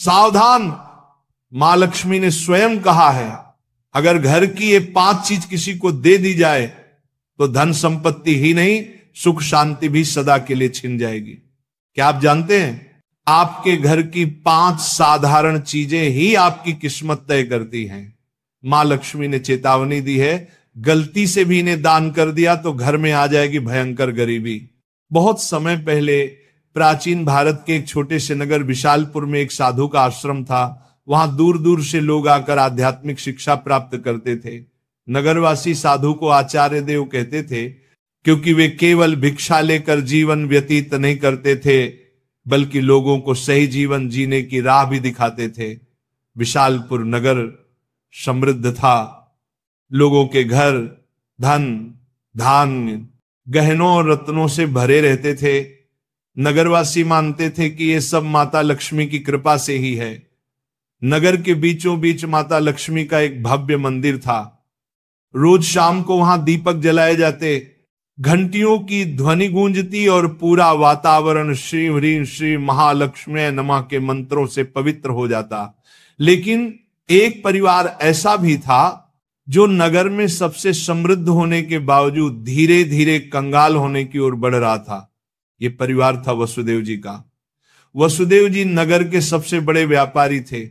सावधान, मां लक्ष्मी ने स्वयं कहा है, अगर घर की ये 5 चीज किसी को दे दी जाए तो धन संपत्ति ही नहीं, सुख शांति भी सदा के लिए छिन जाएगी। क्या आप जानते हैं, आपके घर की 5 साधारण चीजें ही आपकी किस्मत तय करती हैं। मां लक्ष्मी ने चेतावनी दी है, गलती से भी इन्हें दान कर दिया तो घर में आ जाएगी भयंकर गरीबी। बहुत समय पहले प्राचीन भारत के एक छोटे से नगर विशालपुर में एक साधु का आश्रम था। वहां दूर दूर से लोग आकर आध्यात्मिक शिक्षा प्राप्त करते थे। नगरवासी साधु को आचार्य देव कहते थे, क्योंकि वे केवल भिक्षा लेकर जीवन व्यतीत नहीं करते थे, बल्कि लोगों को सही जीवन जीने की राह भी दिखाते थे। विशालपुर नगर समृद्ध था, लोगों के घर धन धान्य गहनों और रत्नों से भरे रहते थे। नगरवासी मानते थे कि ये सब माता लक्ष्मी की कृपा से ही है। नगर के बीचों बीच माता लक्ष्मी का एक भव्य मंदिर था। रोज शाम को वहां दीपक जलाए जाते, घंटियों की ध्वनि गूंजती और पूरा वातावरण श्री ह्रीं श्री महालक्ष्मी नमः के मंत्रों से पवित्र हो जाता। लेकिन एक परिवार ऐसा भी था जो नगर में सबसे समृद्ध होने के बावजूद धीरे धीरे कंगाल होने की ओर बढ़ रहा था। यह परिवार था वसुदेव जी का। वसुदेव जी नगर के सबसे बड़े व्यापारी थे।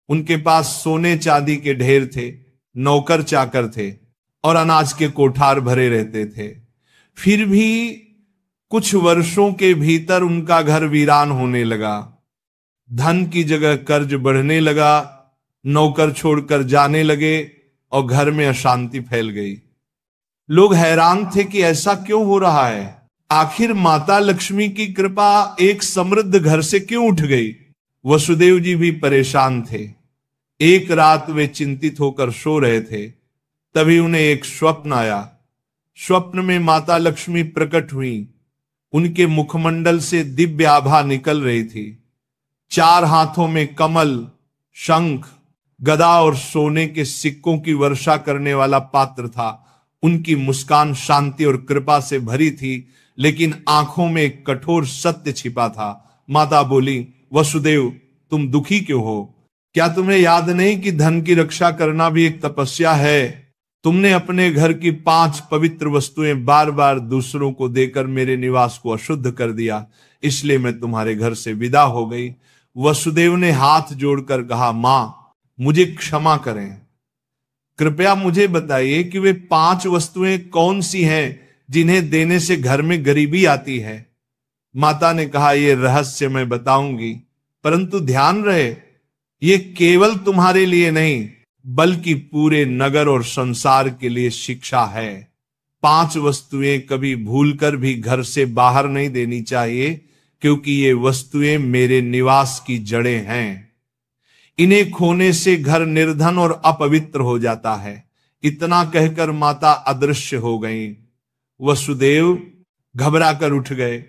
उनके पास सोने चांदी के ढेर थे, नौकर चाकर थे और अनाज के कोठार भरे रहते थे। फिर भी कुछ वर्षों के भीतर उनका घर वीरान होने लगा। धन की जगह कर्ज बढ़ने लगा, नौकर छोड़कर जाने लगे और घर में अशांति फैल गई। लोग हैरान थे कि ऐसा क्यों हो रहा है, आखिर माता लक्ष्मी की कृपा एक समृद्ध घर से क्यों उठ गई। वसुदेव जी भी परेशान थे। एक रात वे चिंतित होकर सो रहे थे, तभी उन्हें एक स्वप्न आया। स्वप्न में माता लक्ष्मी प्रकट हुई। उनके मुखमंडल से दिव्य आभा निकल रही थी। 4 हाथों में कमल, शंख, गदा और सोने के सिक्कों की वर्षा करने वाला पात्र था। उनकी मुस्कान शांति और कृपा से भरी थी, लेकिन आंखों में एक कठोर सत्य छिपा था। माता बोली, वसुदेव तुम दुखी क्यों हो? क्या तुम्हें याद नहीं कि धन की रक्षा करना भी एक तपस्या है? तुमने अपने घर की 5 पवित्र वस्तुएं बार बार दूसरों को देकर मेरे निवास को अशुद्ध कर दिया, इसलिए मैं तुम्हारे घर से विदा हो गई। वसुदेव ने हाथ जोड़कर कहा, मां मुझे क्षमा करें, कृपया मुझे बताइए कि वे 5 वस्तुएं कौन सी हैं जिन्हें देने से घर में गरीबी आती है। माता ने कहा, यह रहस्य मैं बताऊंगी, परंतु ध्यान रहे ये केवल तुम्हारे लिए नहीं बल्कि पूरे नगर और संसार के लिए शिक्षा है। 5 वस्तुएं कभी भूलकर भी घर से बाहर नहीं देनी चाहिए, क्योंकि ये वस्तुएं मेरे निवास की जड़ें हैं। इन्हें खोने से घर निर्धन और अपवित्र हो जाता है। इतना कहकर माता अदृश्य हो गईं। वसुदेव घबराकर उठ गए।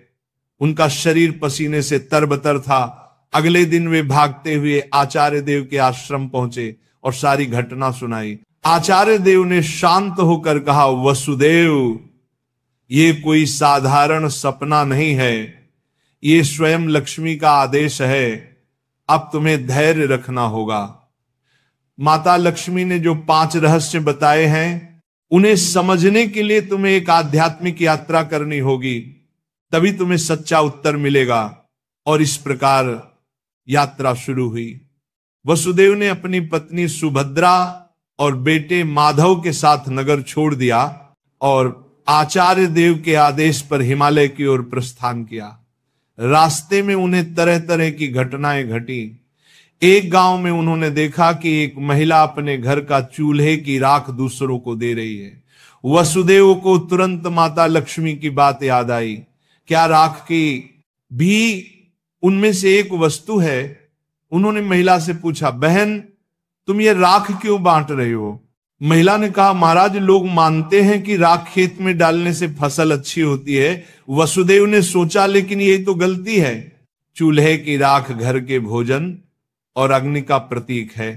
उनका शरीर पसीने से तरबतर था। अगले दिन वे भागते हुए आचार्य देव के आश्रम पहुंचे और सारी घटना सुनाई। आचार्य देव ने शांत होकर कहा, वसुदेव ये कोई साधारण सपना नहीं है, ये स्वयं लक्ष्मी का आदेश है। अब तुम्हें धैर्य रखना होगा। माता लक्ष्मी ने जो 5 रहस्य बताए हैं, उन्हें समझने के लिए तुम्हें एक आध्यात्मिक यात्रा करनी होगी, तभी तुम्हें सच्चा उत्तर मिलेगा। और इस प्रकार यात्रा शुरू हुई। वसुदेव ने अपनी पत्नी सुभद्रा और बेटे माधव के साथ नगर छोड़ दिया और आचार्य देव के आदेश पर हिमालय की ओर प्रस्थान किया। रास्ते में उन्हें तरह तरह की घटनाएं घटी। एक गांव में उन्होंने देखा कि एक महिला अपने घर का चूल्हे की राख दूसरों को दे रही है। वसुदेव को तुरंत माता लक्ष्मी की बात याद आई। क्या राख की भी उनमें से एक वस्तु है? उन्होंने महिला से पूछा, बहन तुम ये राख क्यों बांट रही हो? महिला ने कहा, महाराज लोग मानते हैं कि राख खेत में डालने से फसल अच्छी होती है। वसुदेव ने सोचा, लेकिन यही तो गलती है। चूल्हे की राख घर के भोजन और अग्नि का प्रतीक है।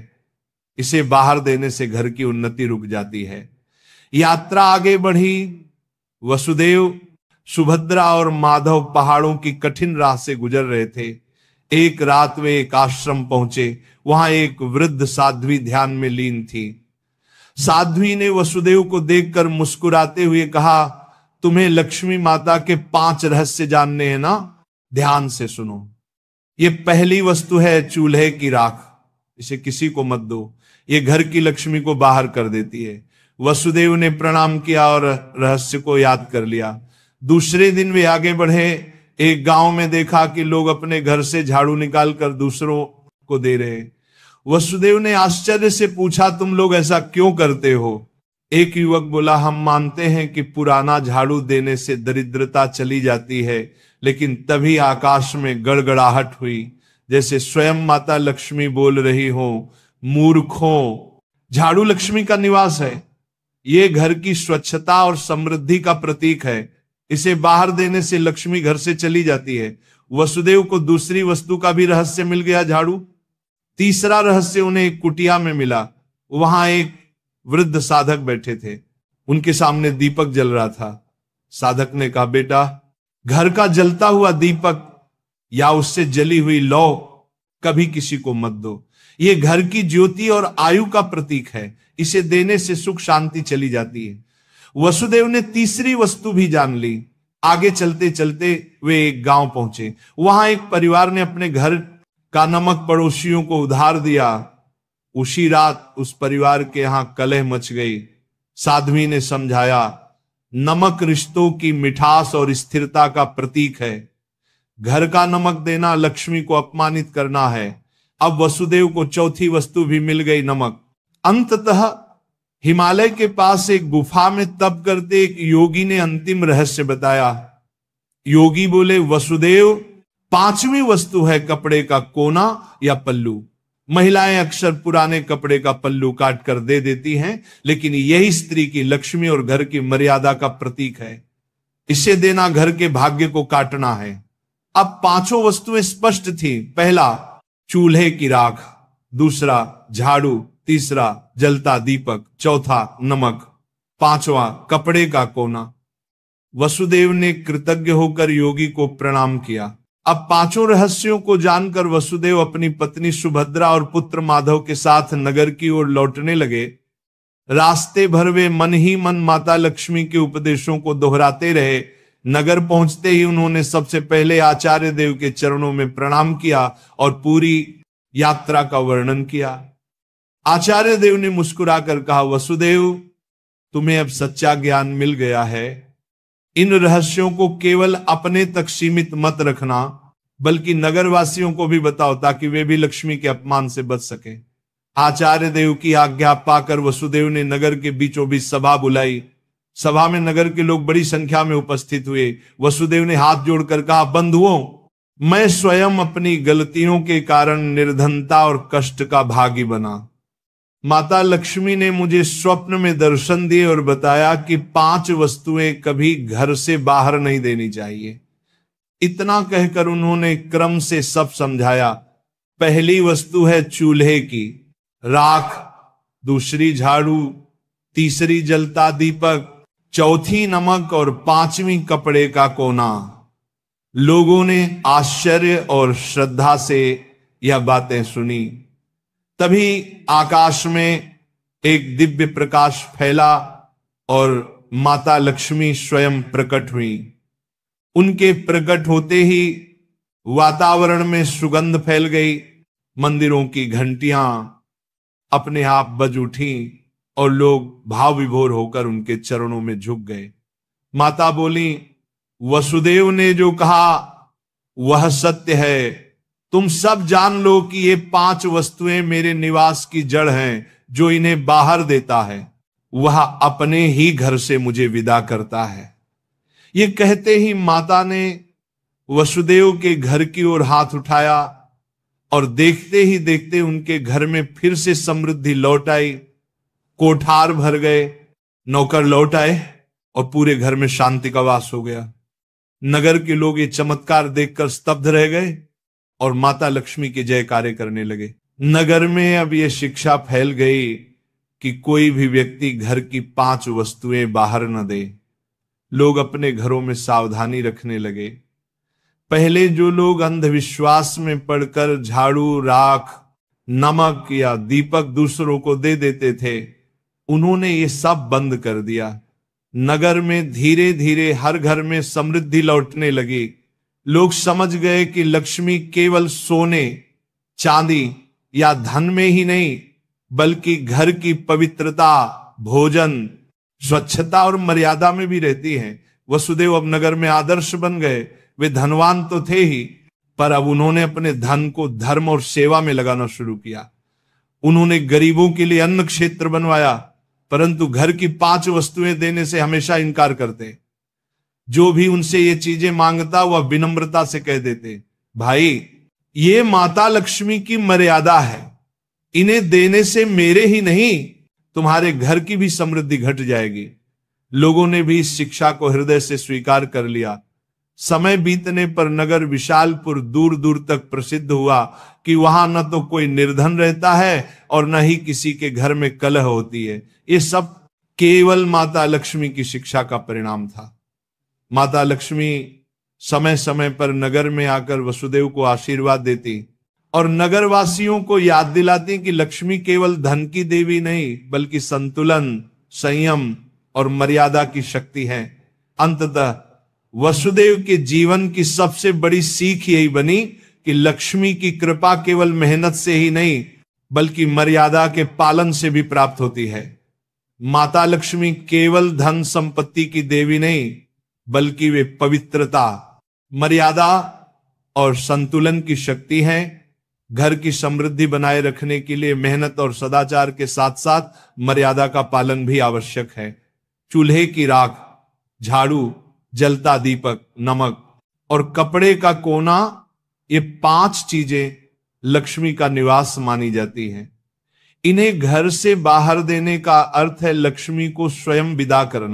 इसे बाहर देने से घर की उन्नति रुक जाती है। यात्रा आगे बढ़ी। वसुदेव, सुभद्रा और माधव पहाड़ों की कठिन राह से गुजर रहे थे। एक रात वे एक आश्रम पहुंचे। वहां एक वृद्ध साध्वी ध्यान में लीन थी। साध्वी ने वसुदेव को देखकर मुस्कुराते हुए कहा, तुम्हें लक्ष्मी माता के 5 रहस्य जानने हैं ना? ध्यान से सुनो। ये पहली वस्तु है चूल्हे की राख। इसे किसी को मत दो, ये घर की लक्ष्मी को बाहर कर देती है। वसुदेव ने प्रणाम किया और रहस्य को याद कर लिया। दूसरे दिन वे आगे बढ़े। एक गांव में देखा कि लोग अपने घर से झाड़ू निकालकर दूसरों को दे रहे। वसुदेव ने आश्चर्य से पूछा, तुम लोग ऐसा क्यों करते हो? एक युवक बोला, हम मानते हैं कि पुराना झाड़ू देने से दरिद्रता चली जाती है। लेकिन तभी आकाश में गड़गड़ाहट हुई, जैसे स्वयं माता लक्ष्मी बोल रही हो, मूर्खों, झाड़ू लक्ष्मी का निवास है। ये घर की स्वच्छता और समृद्धि का प्रतीक है। इसे बाहर देने से लक्ष्मी घर से चली जाती है। वसुदेव को दूसरी वस्तु का भी रहस्य मिल गया, झाड़ू। तीसरा रहस्य उन्हें एक कुटिया में मिला। वहां एक वृद्ध साधक बैठे थे। उनके सामने दीपक जल रहा था। साधक ने कहा, बेटा, घर का जलता हुआ दीपक या उससे जली हुई लौ कभी किसी को मत दो। ये घर की ज्योति और आयु का प्रतीक है। इसे देने से सुख शांति चली जाती है। वसुदेव ने तीसरी वस्तु भी जान ली। आगे चलते चलते वे एक गांव पहुंचे। वहां एक परिवार ने अपने घर का नमक पड़ोसियों को उधार दिया। उसी रात उस परिवार के यहां कलह मच गई। साध्वी ने समझाया, नमक रिश्तों की मिठास और स्थिरता का प्रतीक है। घर का नमक देना लक्ष्मी को अपमानित करना है। अब वसुदेव को चौथी वस्तु भी मिल गई, नमक। अंततः हिमालय के पास एक गुफा में तप करते एक योगी ने अंतिम रहस्य बताया। योगी बोले, वसुदेव, 5वीं वस्तु है कपड़े का कोना या पल्लू। महिलाएं अक्सर पुराने कपड़े का पल्लू काट कर दे देती हैं, लेकिन यही स्त्री की लक्ष्मी और घर की मर्यादा का प्रतीक है। इसे देना घर के भाग्य को काटना है। अब 5 वस्तुएं स्पष्ट थी। पहला, चूल्हे की राख। दूसरा, झाड़ू। तीसरा, जलता दीपक। चौथा, नमक। 5वां, कपड़े का कोना। वसुदेव ने कृतज्ञ होकर योगी को प्रणाम किया। अब 5 रहस्यों को जानकर वसुदेव अपनी पत्नी सुभद्रा और पुत्र माधव के साथ नगर की ओर लौटने लगे। रास्ते भर वे मन ही मन माता लक्ष्मी के उपदेशों को दोहराते रहे। नगर पहुंचते ही उन्होंने सबसे पहले आचार्य देव के चरणों में प्रणाम किया और पूरी यात्रा का वर्णन किया। आचार्य देव ने मुस्कुराकर कहा, वसुदेव, तुम्हें अब सच्चा ज्ञान मिल गया है। इन रहस्यों को केवल अपने तक सीमित मत रखना, बल्कि नगरवासियों को भी बताओ, ताकि वे भी लक्ष्मी के अपमान से बच सके। आचार्य देव की आज्ञा पाकर वसुदेव ने नगर के बीचों बीच सभा बुलाई। सभा में नगर के लोग बड़ी संख्या में उपस्थित हुए। वसुदेव ने हाथ जोड़कर कहा, बंधुओं, मैं स्वयं अपनी गलतियों के कारण निर्धनता और कष्ट का भागी बना। माता लक्ष्मी ने मुझे स्वप्न में दर्शन दिए और बताया कि 5 वस्तुएं कभी घर से बाहर नहीं देनी चाहिए। इतना कहकर उन्होंने क्रम से सब समझाया। पहली वस्तु है चूल्हे की राख, दूसरी झाड़ू, तीसरी जलता दीपक, चौथी नमक और 5वीं कपड़े का कोना। लोगों ने आश्चर्य और श्रद्धा से यह बातें सुनी। तभी आकाश में एक दिव्य प्रकाश फैला और माता लक्ष्मी स्वयं प्रकट हुई। उनके प्रकट होते ही वातावरण में सुगंध फैल गई। मंदिरों की घंटियां अपने आप बज उठी और लोग भाव विभोर होकर उनके चरणों में झुक गए। माता बोली, वसुदेव ने जो कहा वह सत्य है। तुम सब जान लो कि ये 5 वस्तुएं मेरे निवास की जड़ हैं। जो इन्हें बाहर देता है वह अपने ही घर से मुझे विदा करता है। ये कहते ही माता ने वसुदेव के घर की ओर हाथ उठाया और देखते ही देखते उनके घर में फिर से समृद्धि लौट आई। कोठार भर गए, नौकर लौट आए और पूरे घर में शांति का वास हो गया। नगर के लोग ये चमत्कार देखकर स्तब्ध रह गए और माता लक्ष्मी के जयकारे करने लगे। नगर में अब यह शिक्षा फैल गई कि कोई भी व्यक्ति घर की 5 वस्तुएं बाहर न दे। लोग अपने घरों में सावधानी रखने लगे। पहले जो लोग अंधविश्वास में पड़कर झाड़ू, राख, नमक या दीपक दूसरों को दे देते थे, उन्होंने ये सब बंद कर दिया। नगर में धीरे धीरे हर घर में समृद्धि लौटने लगी। लोग समझ गए कि लक्ष्मी केवल सोने, चांदी या धन में ही नहीं, बल्कि घर की पवित्रता, भोजन, स्वच्छता और मर्यादा में भी रहती है। वसुदेव अब नगर में आदर्श बन गए। वे धनवान तो थे ही, पर अब उन्होंने अपने धन को धर्म और सेवा में लगाना शुरू किया। उन्होंने गरीबों के लिए अन्न क्षेत्र बनवाया, परंतु घर की 5 वस्तुएं देने से हमेशा इनकार करते। जो भी उनसे ये चीजें मांगता वह विनम्रता से कह देते, भाई ये माता लक्ष्मी की मर्यादा है, इन्हें देने से मेरे ही नहीं तुम्हारे घर की भी समृद्धि घट जाएगी। लोगों ने भी इस शिक्षा को हृदय से स्वीकार कर लिया। समय बीतने पर नगर विशालपुर दूर दूर तक प्रसिद्ध हुआ कि वहां न तो कोई निर्धन रहता है और न ही किसी के घर में कलह होती है। ये सब केवल माता लक्ष्मी की शिक्षा का परिणाम था। माता लक्ष्मी समय समय पर नगर में आकर वसुदेव को आशीर्वाद देती और नगरवासियों को याद दिलाती कि लक्ष्मी केवल धन की देवी नहीं, बल्कि संतुलन, संयम और मर्यादा की शक्ति है। अंततः वसुदेव के जीवन की सबसे बड़ी सीख यही बनी कि लक्ष्मी की कृपा केवल मेहनत से ही नहीं, बल्कि मर्यादा के पालन से भी प्राप्त होती है। माता लक्ष्मी केवल धन संपत्ति की देवी नहीं, बल्कि वे पवित्रता, मर्यादा और संतुलन की शक्ति हैं। घर की समृद्धि बनाए रखने के लिए मेहनत और सदाचार के साथ साथ मर्यादा का पालन भी आवश्यक है। चूल्हे की राख, झाड़ू, जलता दीपक, नमक और कपड़े का कोना, ये 5 चीजें लक्ष्मी का निवास मानी जाती हैं। इन्हें घर से बाहर देने का अर्थ है लक्ष्मी को स्वयं विदा करना।